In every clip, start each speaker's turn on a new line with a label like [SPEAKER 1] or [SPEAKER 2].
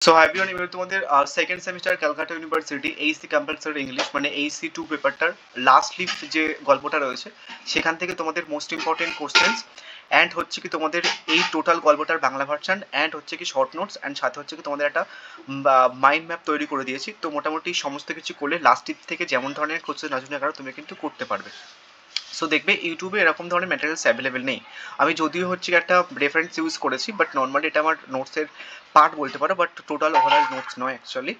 [SPEAKER 1] So everyone, এবার তোমাদের second semester Calcutta university HC compulsory English মানে এইচসি টু পেপারটার লাস্ট লিফ যে গল্পটা রয়েছে সেখান থেকে তোমাদের মোস্ট ইম্পর্টেন্ট কোশ্চেন্স অ্যান্ড হচ্ছে কি তোমাদের এই টোটাল গল্পটার বাংলা ভার্সন অ্যান্ড হচ্ছে কি শর্ট নোটস অ্যান্ড সাথে হচ্ছে কি তোমাদের একটা মাইন্ড ম্যাপ তৈরি করে দিয়েছি। তো মোটামুটি সমস্ত কিছু করলে লাস্ট লিফ থেকে যেমন ধরনের কোশ্চেন আসুক না কেন তুমি কিন্তু করতে পারবে। সো দেখবে ইউটিউবে এরকম ধরনের ম্যাটেরিয়ালস অ্যাভেলেবেল নেই। আমি যদিও হচ্ছে একটা রেফারেন্স ইউজ করেছি, বাট নর্মালি এটা আমার নোটসের পার্ট বলতে পারো, বাট টোটাল ওভারঅল নোটস নয় অ্যাকচুয়ালি।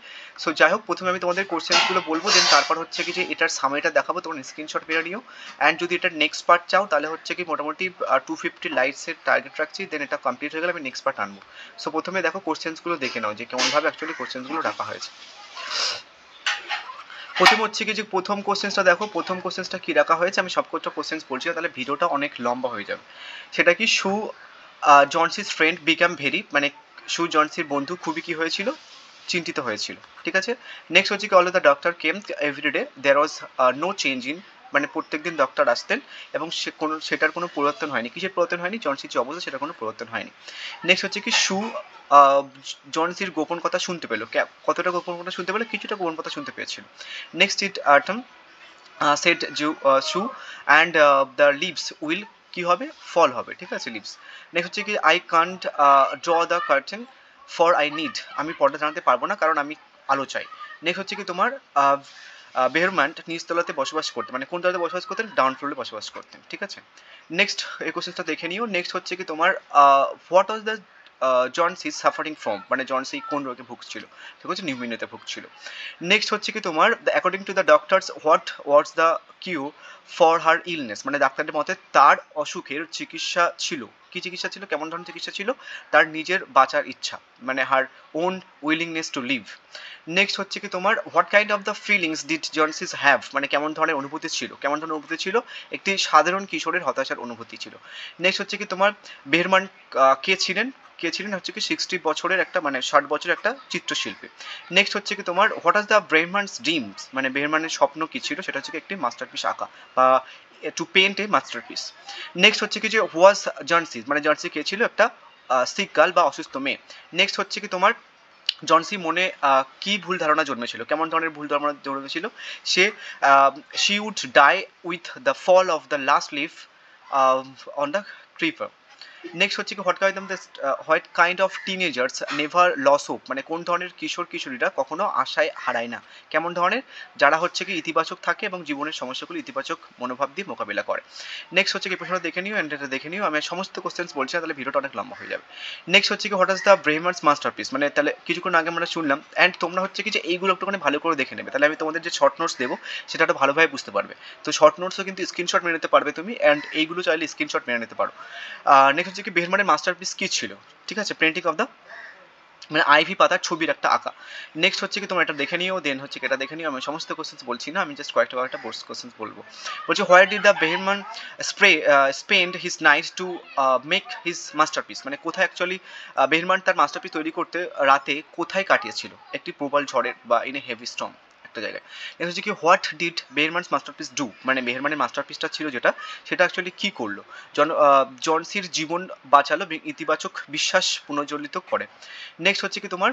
[SPEAKER 1] সো যাই হোক, প্রথমে আমি তোমাদের কোশ্চেন্সগুলো বলবো, দেন তারপর হচ্ছে কি যে এটার সামারিটা দেখাবো, তোমার স্ক্রিনশট মেরে নিও। অ্যান্ড যদি এটার নেক্সট পার্ট চাও তাহলে হচ্ছে কি মোটামুটি 250 লাইটসের টার্গেট রাখছি, দেন এটা কমপ্লিট হয়ে গেলে আমি নেক্সট পার্ট আনবো। সো প্রথমে দেখো কোশ্চেন্সগুলো দেখে নাও যে কেমনভাবে অ্যাকচুয়ালি কোশ্চেন্সগুলো রাখা হয়েছে। প্রথম হচ্ছে কি যে প্রথম কোশ্চেন্সটা দেখো, প্রথম কোশ্চেন্সটা কি রাখা হয়েছে, আমি সবকটা কোশ্চেন্স বলছি না, তাহলে ভিডিওটা অনেক লম্বা হয়ে যাবে। সেটা কি, শু জনসিস ফ্রেন্ড বিকাম ভেরি, মানে শু জনসির বন্ধু খুবই কি হয়েছিল, চিন্তিত হয়েছিল। ঠিক আছে। নেক্সট হচ্ছে কি, all the doctor came every day there was no change in, মানে প্রত্যেকদিন ডক্টর আসতেন এবং সেটার কোনো পরিবর্তন হয়নি। কিসের পরিবর্তন হয়নি? জনসির যে অবস্থা সেটার কোনো পরিবর্তন হয়নি। নেক্সট হচ্ছে কি, শু জনসির গোপন কথা শুনতে পেলো। কতটা গোপন কথা শুনতে পেলো? কিছুটা গোপন কথা শুনতে পেয়েছিল। নেক্সট ইট আটম সেট শু অ্যান্ড দ্য লিভস উইল কি হবে, ফল হবে। ঠিক আছে, লিভস। নেক্সট হচ্ছে কি, I can't draw the curtain for I need, আমি পর্দা জানাতে পারবো না কারণ আমি আলো চাই। নেক্সট হচ্ছে কি তোমার বেহরম্যান্ট নিচতলাতে বসবাস করতেন, মানে কোন তলাতে বসবাস করতেন? ডাউন ফ্লোরে বসবাস করতেন। ঠিক আছে। নেক্সট এই কোশ্চেনটা দেখে নিও। নেক্সট হচ্ছে কি তোমার what was the Johnsy suffering from, মানে জনসি কোন রোগে ভুগছিল? ঠিক আছে, নিউমোনিয়াতে ভুগছিল। নেক্সট হচ্ছে কি তোমার according to the doctors what was the cue for her illness, মানে ডাক্তারের মতে তার অসুখের চিকিৎসা ছিল, কি চিকিৎসা ছিল, কেমন ধরনের চিকিৎসা ছিল? তার নিজের বাঁচার ইচ্ছা, মানে her own willingness to live. Next হচ্ছে কি তোমার what kind of the feelings did Johnsy's have, মানে কেমন ধরনের অনুভূতি ছিল, কেমন ধরনের অনুভূতি ছিল? একটি সাধারণ কিশোরের হতাশার অনুভূতি ছিল। নেক্সট হচ্ছে কি তোমার বেহরমান কে ছিলেন? কে ছিলেন হচ্ছে কি 60 বছরের একটা, মানে 60 বছরের একটা চিত্রশিল্পী। নেক্সট হচ্ছে কি তোমার হোয়াট আস দ্য ব্রেহমানস ড্রিমস, মানে বেহরমানের স্বপ্ন কি ছিল? সেটা হচ্ছে কি একটি মাস্টারপিস আঁকা বা to paint a masterpiece. Next হচ্ছে কি যে ওয়াজ জনসি, মানে জনসি কে ছিল? একটা সিক গার্ল বা অসুস্থ মেয়ে। নেক্সট হচ্ছে কি তোমার জনসি মনে কি ভুল ধারণা জন্মেছিল, কেমন ধরনের ভুল ধারণা জন্মেছিল? সে she would die with the fall of the last leaf on the creeper. Next হচ্ছে কি what kind of teenagers never lose hope, মানে কোন ধরনের কিশোর কিশোরীরা কখনো আশায় হারায় না? কেমন ধরনের? যারা হচ্ছে কি ইতিবাচক থাকে এবং জীবনের সমস্যাগুলো ইতিবাচক মনোভাব দিয়ে মোকাবিলা করে। নেক্সট হচ্ছে কি প্রশ্নটা দেখে নিও অ্যান্ড এটা দেখে নিও, আমি সমস্ত কোশ্চেন্স বলছি না, তাহলে ভিডিওটা অনেক লম্বা হয়ে যাবে। নেক্সট হচ্ছে কি হোয়াট ইজ দ্য ব্রেহমার্স মাস্টারপিস, মানে তাহলে কিছুক্ষণ আগে আমরা শুনলাম, অ্যান্ড তোমরা হচ্ছে কি যে এইগুলো একটুখানি ভালো করে দেখে নেবে, তাহলে আমি তোমাদের যে শর্ট নোটস দেবো সেটা একটু ভালোভাবে বুঝতে পারবে। তো শর্ট নোটসও কিন্তু স্ক্রিনশট মেরে নিতে পারবে তুমি, অ্যান্ড এইগুলো চাইলে স্ক্রিনশট মেরে নিতে পারো। নেক্সট হচ্ছে কি বেহরমানের মাস্টারপিস কী ছিল? ঠিক আছে, পেন্টিং অফ দ্য, মানে আইভি পাতার ছবির একটা আঁকা। নেক্সট হচ্ছে কি তোমরা এটা দেখে নিও, দেন হচ্ছে কি এটা দেখে নিও, আমি সমস্ত কোশ্চেন্স বলছি না, আমি জাস্ট কয়েকটা বোর্ডস কোশ্চেন্স বলবো। বলছি where did the Behrman spend his night to make his masterpiece, মানে কোথায় অ্যাকচুয়ালি বেহরমান তার মাস্টারপিস তৈরি করতে রাতে কোথায় কাটিয়েছিল? একটি প্রবল ঝড়ের বা ইন এ হেভি স্টর্ম একটা জায়গায়। নেক্সট হচ্ছে কি হোয়াট ডিড বেহরমানস মাস্টারপিস ডু, মানে বেহরমানের মাস্টারপিসটা ছিল যেটা, সেটা অ্যাকচুয়ালি কী করলো? জনসির জীবন বাঁচালো, ইতিবাচক বিশ্বাস পুনর্জ্বলিত করে। নেক্সট হচ্ছে কি তোমার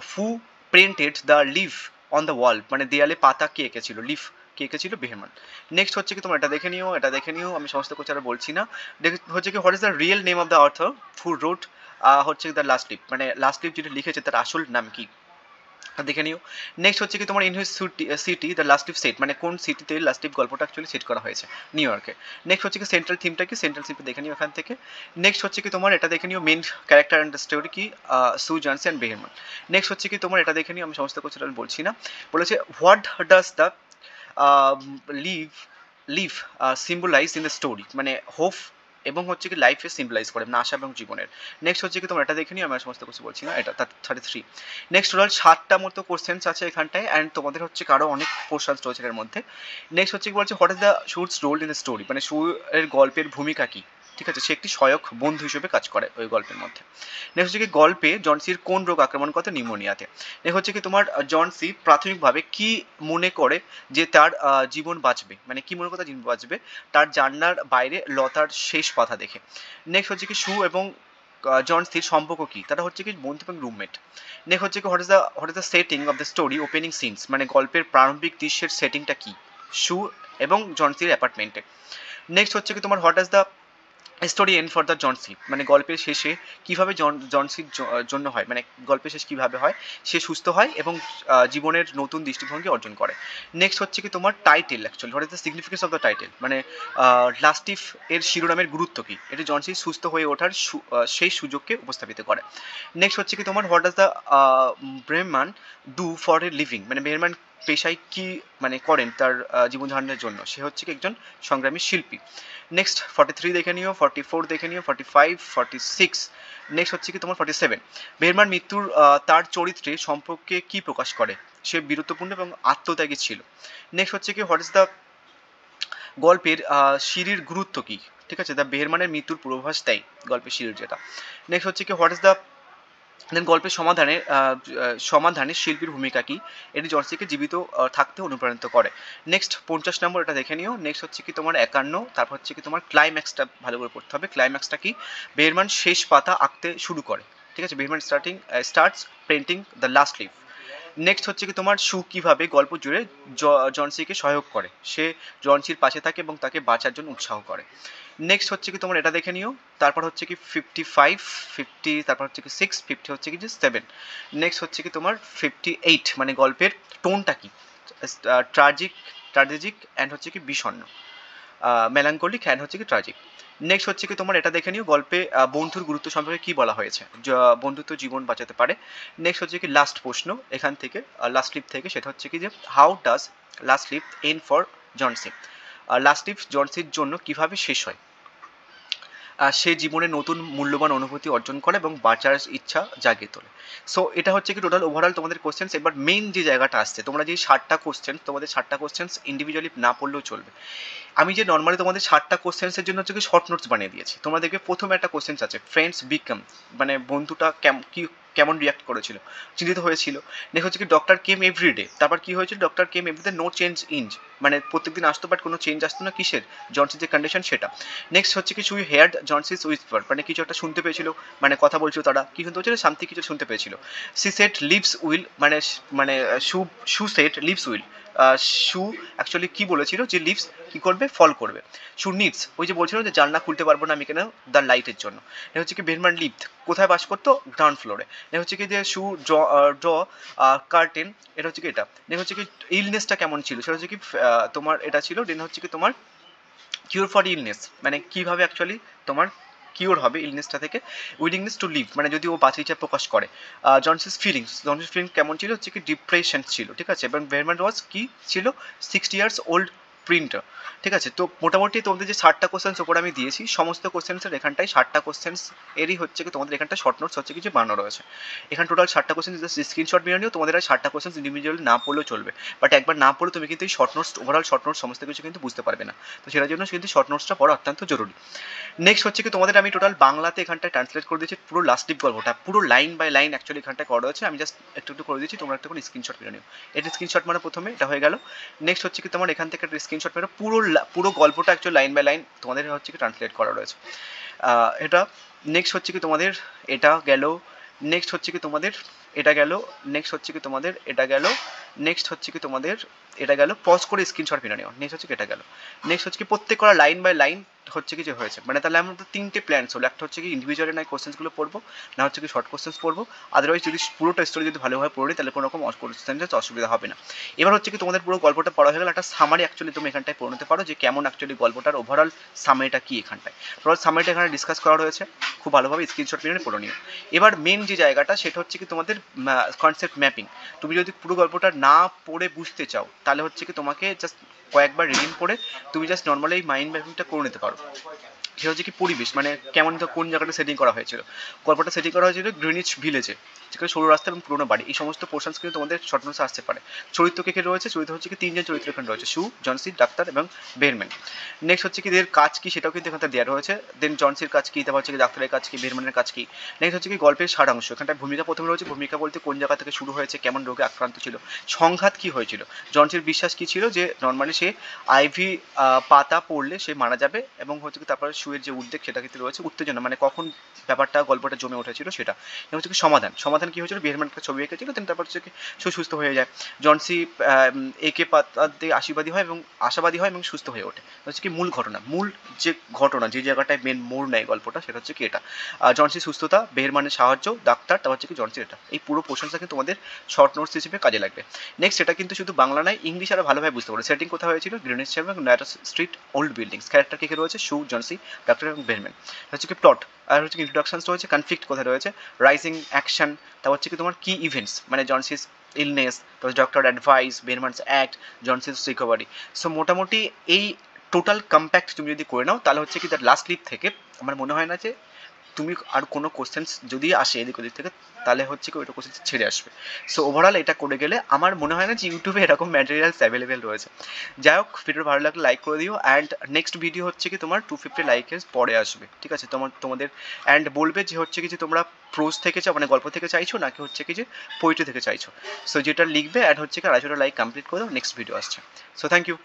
[SPEAKER 1] who painted the leaf on the wall, মানে দেয়ালে পাতা কে এঁকেছিল? লিফ কে এঁকেছিল? বেহমান। নেক্সট হচ্ছে কি তোমরা এটা দেখে নিও, এটা দেখে নিও, আমি সমস্ত কিছু আর বলছি না। হচ্ছে কি what is the real name of the author who wrote হচ্ছে দ্য লাস্ট লিফ, মানে লাস্ট লিফ যেটা লিখেছে তার আসল নাম কি? দেখে নিও। নেক্সট হচ্ছে কি তোমার in which city the last leaf set, মানে কোন সিটিতে লাস্ট লিফ গল্পটা অ্যাকচুয়ালি সেট করা হয়েছে? নিউ ইয়র্কে। নেক্সট হচ্ছে কি সেন্ট্রাল থিমটা কি? সেন্ট্রাল থিমটা দেখে নিও এখান থেকে। নেক্সট হচ্ছে কি তোমার এটা দেখে নিও মেন ক্যারেক্টার অ্যান্ড স্টোরি কি? সু জনসন অ্যান্ড বেহরমান। নেক্সট হচ্ছে কি তোমার এটা দেখে নিও, আমি সমস্ত কিছু বলছি না। বলেছে what does the leaf leaf symbolise in the story, মানে হোপ এবং হচ্ছে কি লাইফে সিম্বলাইজ করে, মানে আশা এবং জীবনের। নেক্সট হচ্ছে কি তোমরা এটা দেখে নিও, আমি সমস্ত কিছু বলছি না, এটা 33। নেক্সট টোটাল 7টা মতো কোশ্চেন্স আছে এখানটায়, অ্যান্ড তোমাদের হচ্ছে কারো অনেক পোর্শনস রয়েছে এর মধ্যে। নেক্সট হচ্ছে কি বলছে হোয়াট ইজ দ্য শুটস রোল ইন দ্য স্টোরি, মানে এর গল্পের ভূমিকা কি? ঠিক আছে, সে একটি সহায়ক বন্ধু হিসেবে কাজ করে ওই গল্পের মধ্যে। নেক্সট হচ্ছে কি গল্পে জনসির কোন রোগ আক্রমণ করে? নিউমোনিয়াতে। নেক্সট হচ্ছে কি তোমার জনসি প্রাথমিকভাবে কি মনে করে যে তার জীবন বাঁচবে, মানে কি মনে করে তার জীবন বাঁচবে? তার জানলার বাইরে লতার শেষ পাতা দেখে। নেক্সট হচ্ছে কি শু এবং জন সির সম্পর্ক কি, তারা হচ্ছে কি বন্ধু এবং রুমমেট। নেক্সট হচ্ছে কি what is the setting of the story opening scenes, মানে গল্পের প্রারম্ভিক দৃশ্যের সেটিংটা কি শু এবং জন সির অ্যাপার্টমেন্টে। নেক্সট হচ্ছে কি তোমার what is the story end for the Johnsy, মানে গল্পের শেষে কিভাবে জনসির জন্য হয়, মানে গল্পের শেষ কিভাবে হয়, সে সুস্থ হয় এবং জীবনের নতুন দৃষ্টিভঙ্গি অর্জন করে। নেক্সট হচ্ছে কি তোমার title, actually what is the significance of the title, মানে লাস্টিফ এর শিরোনামের গুরুত্ব কি, এটি জনসি সুস্থ হয়ে ওঠার সেই সুযোগকে উপস্থাপিত করে। নেক্সট হচ্ছে কি তোমার what does the Behrman do for a living, মানে বেরমান পেশায় কি মানে করেন তার জীবনধারণের জন্য, সে হচ্ছে কি একজন সংগ্রামী শিল্পী। নেক্সট 43 দেখে নিও, 44 দেখে নিও, 45, 46। নেক্সট হচ্ছে কি তোমার 47, বেরমান মৃত্যুর তার চরিত্রে সম্পর্কে কি প্রকাশ করে, সে বীরত্বপূর্ণ এবং আত্মত্যাগী ছিল। নেক্সট হচ্ছে কি হোয়াট ইজ দ্য গল্পের সিঁড়ির গুরুত্ব কি, ঠিক আছে, দ্য বেরমানের মৃত্যুর পূর্বাভাস দেয় গল্পের সিঁড়ির যেটা। নেক্সট হচ্ছে কি হোয়াট ইজ দ্য দেন গল্পের সমাধানে শিল্পীর ভূমিকা কি, এটি জনসিকে জীবিত থাকতে অনুপ্রাণিত করে। নেক্সট 50 নম্বর, এটা দেখে নিও। নেক্সট হচ্ছে কি তোমার 51, তারপর হচ্ছে কি তোমার ক্লাইম্যাক্সটা ভালো করে পড়তে হবে। ক্লাইম্যাক্সটা কি, বেরমান শেষ পাতা আঁকতে শুরু করে, ঠিক আছে, Behrman starts painting the last leaf. Next হচ্ছে কি তোমার শু কিভাবে গল্প জুড়ে জনসিকে সহায়ক করে, সে জনসির পাশে থাকে এবং তাকে বাঁচার জন্য উৎসাহ করে। নেক্সট হচ্ছে কি তোমার এটা দেখে নিও। তারপর হচ্ছে কি 55, 50, তারপর হচ্ছে কি 6, 50 হচ্ছে কি যে 7। নেক্সট হচ্ছে কি তোমার 58, মানে গল্পের টোনটা কি, ট্র্যাজিক অ্যান্ড হচ্ছে কি বিষণ্ণ, মেলাঙ্কলিক অ্যান্ড হচ্ছে কি ট্র্যাজিক। নেক্সট হচ্ছে কি তোমার এটা দেখে নিও, গল্পে বন্ধুর গুরুত্ব সম্পর্কে কি বলা হয়েছে, বন্ধুত্ব জীবন বাঁচাতে পারে। নেক্সট হচ্ছে কি লাস্ট প্রশ্ন এখান থেকে, লাস্ট লিপ থেকে, সেটা হচ্ছে কি যে how does last leaf end for Johnsy, last leaf জনসির জন্য কিভাবে শেষ হয়, সে জীবনে নতুন মূল্যবান অনুভূতি অর্জন করে এবং বাঁচার ইচ্ছা জাগিয়ে তোলে। সো এটা হচ্ছে কি টোটাল ওভারঅল তোমাদের কোশ্চেন্স। এবার মেইন যে জায়গাটা আসছে, তোমরা যে 60টা কোশ্চেন, তোমাদের 60টা কোশ্চেন্স ইন্ডিভিজুয়ালি না পড়লেও চলবে। আমি যে নর্মালি তোমাদের 60টা কোশ্চেন্সের জন্য হচ্ছে কি শর্ট নোটস বানিয়ে দিয়েছি। তোমরা দেখবে প্রথমে একটা কোশ্চেন্স আছে, ফ্রেন্ডস বিকাম, মানে বন্ধুটা কেমন রিয়াক্ট করেছিল, চিন্তিত হয়েছিল। নেক্সট হচ্ছে কি ডক্টর কেম এভরিডে, তারপর কি হয়েছিল, doctor came every day no change in, মানে প্রত্যেকদিন আসতো বাট কোনো চেঞ্জ আসতো না, কিসের, জনসির যে কন্ডিশন সেটা। নেক্সট হচ্ছে কি শুই হেয়ার্ড জনসিস উইসপার, মানে কিছু একটা শুনতে পেয়েছিল, মানে কথা বলছিল তারা, কি শুনতে পেয়েছিল, শান্তি কিছু শুনতে পেয়েছিল। সি সেট লিভস উইল, মানে মানে Sue said leaves will, Sue actually কি বলেছিল যে লিভস কি করবে, ফল করবে। শু নিডস, ওই যে বলছিল যে জানলা খুলতে পারবো না আমি কেন, দ্য লাইটের জন্য। এটা হচ্ছে কি বেরমান লিভড কোথায় বাস করতো, গ্রাউন্ড ফ্লোরে। এটা হচ্ছে কি যে শু ড্র কার্টেন, এটা হচ্ছে কি এটা। দেন হচ্ছে কি ইলনেসটা কেমন ছিল, সেটা হচ্ছে কি তোমার এটা ছিল। দেন হচ্ছে কি তোমার কিউর ফর ইলনেস, মানে কিভাবে অ্যাকচুয়ালি তোমার কিওর হবে ইলনেসটা থেকে। উইলিংনেস টু লিভ, মানে যদি ও বাঁচার ইচ্ছা প্রকাশ করে। জনসিস ফিলিংস কেমন ছিল, হচ্ছে কি ডিপ্রেশন ছিল, ঠিক আছে। এবং বেরমান ওয়াজ কি ছিল, 60 ইয়ার্স ওল্ড প্রিন্টার, ঠিক আছে। তো মোটামুটি তোমাদের যে 60টা কোশ্চেন্স ওপর আমি দিয়েছি, সমস্ত কোশ্চেন্সের এখানটায় 60টা কোশ্চেন্স এরই হচ্ছে কি তোমাদের এখানটা শর্ট নোটস হচ্ছে কিছু বানানো রয়েছে। এখানে টোটাল 60টা কোশ্চেন স্ক্রিনশট নিয়ে নিও, তোমাদের আর 60টা কোশ্চেন্স ইন্ডিভিজুয়ালি না পড়লেও চলবে, বাট একবার না পড়লে তুমি কিন্তু এই short notes, overall short notes সমস্ত কিছু কিন্তু বুঝতে পারবে না। তো সেটার জন্য কিন্তু শর্ট নোটসটা পড়া অত্যন্ত জরুরি। নেক্সট হচ্ছে কি তোমাদের আমি টোটাল বাংলাতে এখানটায় ট্রান্সলেট করে দিয়েছি পুরো লাস্ট লিপ গল্পটা, পুরো লাইন বাই লাইন অ্যাকচুয়ালি এখানটায় করা হয়েছে, আমি জাস্ট একটু একটু করে দিয়েছি, তোমরা একটা করে স্ক্রিনশট করে নিও। এটা স্ক্রিনশট মানে প্রথমে এটা হয়ে গেল। নেক্সট হচ্ছে কি তোমার এখান থেকে একটা স্ক্রিনশট মেরে পুরো গল্পটা অ্যাকচুয়ালি লাইন বাই লাইন তোমাদের হচ্ছে কি ট্রান্সলেট করা রয়েছে এটা। নেক্সট হচ্ছে কি তোমাদের এটা গেল। নেক্সট হচ্ছে কি তোমাদের এটা গেল। নেক্সট হচ্ছে কি তোমাদের এটা গেল। নেক্সট হচ্ছে কি তোমাদের এটা গেল, পজ করে স্ক্রিনশট মেরে নিও। নেক্সট হচ্ছে কি এটা গেল। নেক্সট হচ্ছে কি প্রত্যেক করা লাইন বাই লাইন হচ্ছে কি যে হয়েছে, মানে তাহলে আমাদের 3টে প্ল্যানস হলো, একটা হচ্ছে কি ইন্ডিভিজুয়ালি নয় কোশ্চেন্সগুলো পড়বো, না হচ্ছে কি শর্ট কোশ্চেন্স পড়বো। আদারওয়াইজ যদি পুরোটা স্টোরি যদি ভালোভাবে পড়ি তাহলে কোনো রকম কোশ্চেন্সের অসুবিধা হবে না। এবার হচ্ছে কি তোমাদের পুরো গল্পটা পড়া হয়ে গেল, একটা সামারি অ্যাকচুয়ালি তুমি এখানটায় পড়ে নিতে পারো যে কেমন অ্যাকচুয়ালি গল্পটার ওভারঅল সামারিটা কি এখানটায়। টোটাল সামারিটা এখানে ডিসকাস করা রয়েছে, খুব ভালোভাবে স্ক্রিনশট মেরে পড়ে নিও। এবার মেন যে জায়গাটা সেটা হচ্ছে কি তোমাদের কনসেপ্ট ম্যাপিং। তুমি যদি পুরো গল্পটা না পড়ে বুঝতে চাও তাহলে হচ্ছে কি তোমাকে জাস্ট কয়েকবার রিডিং করে তুমি জাস্ট নর্মালি এই মাইন্ড ম্যাপিংটা করে নিতে পারো। সেটা হচ্ছে কি পরিবেশ, মানে কেমন কোন জায়গাটা সেটিং করা হয়েছিল, গল্পটা সেটিং করা হয়েছিল গ্রিনিচ ভিলেজে, যেখানে সরু রাস্তা এবং পুরোনো বাড়ি, এই সমস্ত পোর্শনস কিন্তু তোমাদের শর্ট নোটসে আসতে পারে। চরিত্র কে কে রয়েছে, চরিত্র হচ্ছে কি তিনজন চরিত্র এখানে রয়েছে, শু, জনসি, ডাক্তার এবং বেরম্যান। নেক্সট হচ্ছে কি এদের কাজ কি সেটাও কিন্তু এখানে দেওয়া রয়েছে। দেন জনসির কাজ কি, তারপর হচ্ছে কি ডাক্তারের কাজ কি, বেরম্যানের কাজ কি। নেক্সট হচ্ছে কি গল্পের সারাংশ, এখানটা ভূমিকা প্রথমে রয়েছে, ভূমিকা বলতে কোন জায়গা থেকে শুরু হয়েছে, কেমন রোগে আক্রান্ত ছিল, সংঘাত কি হয়েছিল, জনসির বিশ্বাস কি ছিল যে নর্মালি সে আইভি পাতা পড়লে সে মারা যাবে, এবং হচ্ছে কি তারপরে শুয়ের যে উদ্বেগ সেটা কিন্তু রয়েছে, উত্তেজনা মানে কখন ব্যাপারটা গল্পটা জমে উঠেছিল সেটা। এবং হচ্ছে কি সমাধান, সমাধান কি হয়েছিল, বেরম্যান একটা ছবি এঁকেছিল, দেন তারপর হচ্ছে কি সুস্থ হয়ে যায়। জনসি একে পাতা দিয়ে আশীর্বাদী হয় এবং আশাবাদী হয় এবং সুস্থ হয়ে ওঠে। হচ্ছে কি মূল ঘটনা, মূল যে ঘটনা যে জায়গাটায় মেন মোড় নেয় গল্পটা সেটা হচ্ছে কি এটা, জনসির সুস্থতা, বেরম্যানের সাহায্য, ডাক্তার, তারপর হচ্ছে কি জনসির এটা, এই পুরো পোর্শনটা কিন্তু তোমাদের শর্ট নোটস হিসেবে কাজে লাগবে। নেক্সট এটা কিন্তু শুধু বাংলা নয়, ইংলিশ আরও ভালোভাবে বুঝতে পারো। সেটিং কোথায় হয়েছিল, গ্রিনিচ এবং Knights street old buildings. Character কে কে রয়েছে, শু, জনসি, ডাক্তার এবং বেরম্যান। হচ্ছে কি প্লট, আর হচ্ছে কি ইন্ট্রোডাকশনস রয়েছে, কনফ্লিক্ট কোথায় রয়েছে, রাইজিং অ্যাকশন, তারপর হচ্ছে কি তোমার কি ইভেন্টস মানে জনসিস ইলনেস, তারপর doctor advice, বেরম্যানস act, জনসিস recovery. So মোটামুটি এই টোটাল কম্প্যাক্ট তুমি যদি করে নাও তাহলে হচ্ছে কি তার লাস্ট ক্লিপ থেকে আমার মনে হয় না যে তুমি আর কোনো কোশ্চেন্স যদি আসে এদিক ওদিক থেকে তাহলে হচ্ছে কি ওইটা কোশ্চেন্স ছেড়ে আসবে। সো ওভারঅল এটা করে গেলে আমার মনে হয় না যে ইউটিউবে এরকম ম্যাটেরিয়ালস অ্যাভেলেবেল রয়েছে। যাই হোক, ভিডিও ভালো লাগলে লাইক করে দিও, অ্যান্ড নেক্সট ভিডিও হচ্ছে কি তোমার 250 লাইকের পরে আসবে, ঠিক আছে? তোমাদের অ্যান্ড বলবে যে হচ্ছে কি যে তোমরা প্রোজ থেকে চাও মানে গল্প থেকে চাইছো নাকি হচ্ছে কি যে পোয়েট্রি থেকে চাইছো। সো যেটা লিখবে অ্যাড হচ্ছে কি 250 লাইক কমপ্লিট করে দাও, নেক্সট ভিডিও আসছে। So thank you.